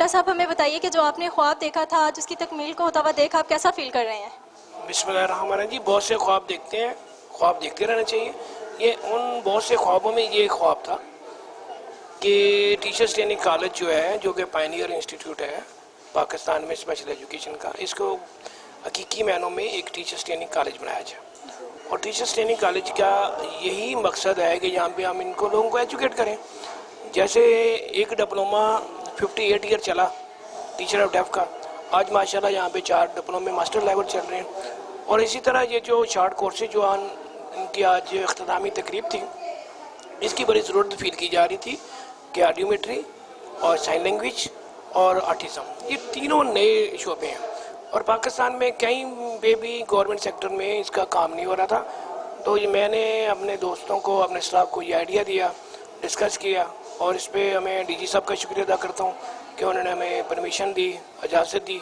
صاحب ہمیں بتائیے کہ جو آپ نے خواب دیکھا تھا آج اس کی تکمیل کو ہوتا ہوا دیکھا، آپ کیسا فیل کر رہے ہیں؟ بسم اللہ الرحمن الرحیم جی، بہت سے خواب دیکھتے ہیں، خواب دیکھتے رہنا چاہیے. یہ ان بہت سے خوابوں میں یہ ایک خواب تھا کہ ٹیچرس ٹریننگ کالج جو ہے، جو کہ پائنیئر انسٹیٹیوٹ ہے پاکستان میں اسپیشل ایجوکیشن کا، اس کو حقیقی معنوں میں ایک ٹیچرس ٹریننگ کالج بنایا جائے. اور ٹیچرس ٹریننگ کالج کا یہی مقصد ہے کہ یہاں پہ ہم ان کو لوگوں کو ایجوکیٹ کریں. جیسے ایک ڈپلومہ 58 ایئر چلا ٹیچر آف ڈیف کا، آج ماشاءاللہ یہاں پہ 4 ڈپلومے ماسٹر لیول چل رہے ہیں. اور اسی طرح یہ جو شارٹ کورسز جو ان کی آج اختتامی تقریب تھی، اس کی بڑی ضرورت فیل کی جا رہی تھی کہ آڈیومیٹری اور سائن لینگویج اور آٹزم، یہ تینوں نئے شعبے ہیں. اور پاکستان میں کہیں پہ بھی گورنمنٹ سیکٹر میں اس کا کام نہیں ہو رہا تھا. تو یہ میں نے اپنے دوستوں کو، اپنے اسٹاف کو یہ آئیڈیا دیا، ڈسکس کیا، اور اس پہ ہمیں ڈی جی صاحب کا شکریہ ادا کرتا ہوں کہ انہوں نے ہمیں پرمیشن دی، اجازت دی.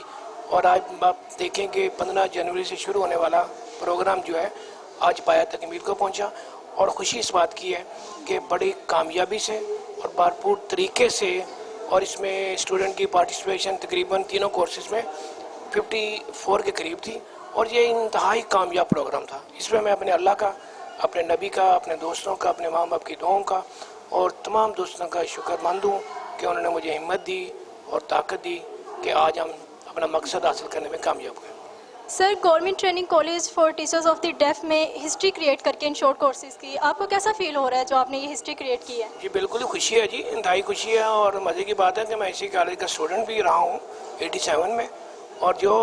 اور آج آپ دیکھیں کہ 15 جنوری سے شروع ہونے والا پروگرام جو ہے آج پایا تکمیل کو پہنچا. اور خوشی اس بات کی ہے کہ بڑی کامیابی سے اور بھرپور طریقے سے، اور اس میں اسٹوڈنٹ کی پارٹیسپیشن تقریباً تینوں کورسز میں 54 کے قریب تھی. اور یہ انتہائی کامیاب پروگرام تھا. اس میں میں اپنے اللہ کا، اپنے نبی کا، اپنے دوستوں کا، اپنے ماں باپ کی دعاؤں کا اور تمام دوستوں کا شکر مند ہوں کہ انہوں نے مجھے ہمت دی اور طاقت دی کہ آج ہم اپنا مقصد حاصل کرنے میں کامیاب ہوئے. Sir, government training college for teachers of the deaf میں ہسٹری کریٹ کر کے ان شارٹ کورسز کی، آپ کو کیسا فیل ہو رہا ہے جو آپ نے یہ ہسٹری کریٹ کی ہے؟ جی بالکل خوشی ہے جی، انتہائی خوشی ہے. اور مزے کی بات ہے کہ میں اسی کالج کا اسٹوڈنٹ بھی رہا ہوں 87 میں. اور جو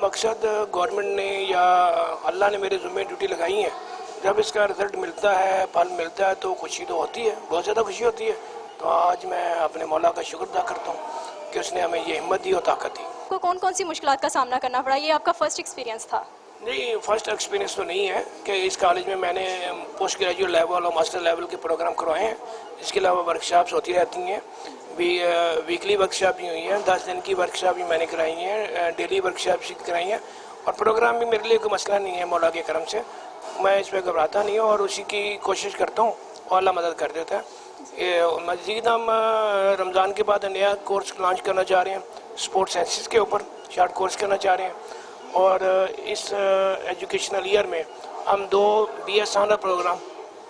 مقصد گورنمنٹ نے یا اللہ نے میرے ذمہ ڈیوٹی لگائی ہے، جب اس کا رزلٹ ملتا ہے، پھل ملتا ہے، تو خوشی تو ہوتی ہے، بہت زیادہ خوشی ہوتی ہے. تو آج میں اپنے مولا کا شکر ادا کرتا ہوں کہ اس نے ہمیں یہ ہمت دی اور طاقت دی. آپ کو کون کون سی مشکلات کا سامنا کرنا پڑا؟ یہ آپ کا فرسٹ ایکسپیرینس تھا؟ نہیں، فرسٹ ایکسپیرینس تو نہیں ہے کہ اس کالج میں نے پوسٹ گریجویٹ لیول اور ماسٹر لیول کے پروگرام کروائے ہیں. اس کے علاوہ ورکشاپس ہوتی رہتی ہیں، ویکلی ورکشاپ بھی ہوئی ہیں، 10 دن کی ورکشاپ بھی میں نے کرائی ہیں، ڈیلی ورکشاپ بھی کرائی ہیں. اور پروگرام بھی میرے لیے کوئی مسئلہ نہیں ہے، مولا کے کرم سے میں اس پہ گھبراتا نہیں ہوں اور اسی کی کوشش کرتا ہوں اور اللہ مدد کر دیتا ہے. مزید ہم رمضان کے بعد نیا کورس لانچ کرنا چاہ رہے ہیں، اسپورٹس سائنسز کے اوپر شارٹ کورس کرنا چاہ رہے ہیں. اور اس ایجوکیشنل ایئر میں ہم 2 B S honour programme,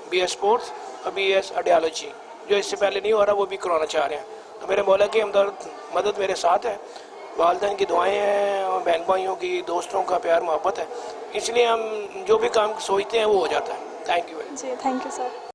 B S sports اور بی ایس آئیڈیالوجی، جو اس سے پہلے نہیں ہو رہا، وہ بھی کرانا چاہ رہے ہیں. تو میرے مولا کی مدد میرے ساتھ ہے، والدین کی دعائیں ہیں، اور بہن بھائیوں کی، دوستوں کا پیار محبت ہے. اس لیے ہم جو بھی کام سوچتے ہیں وہ ہو جاتا ہے. Thank you. جی تھینک یو سر.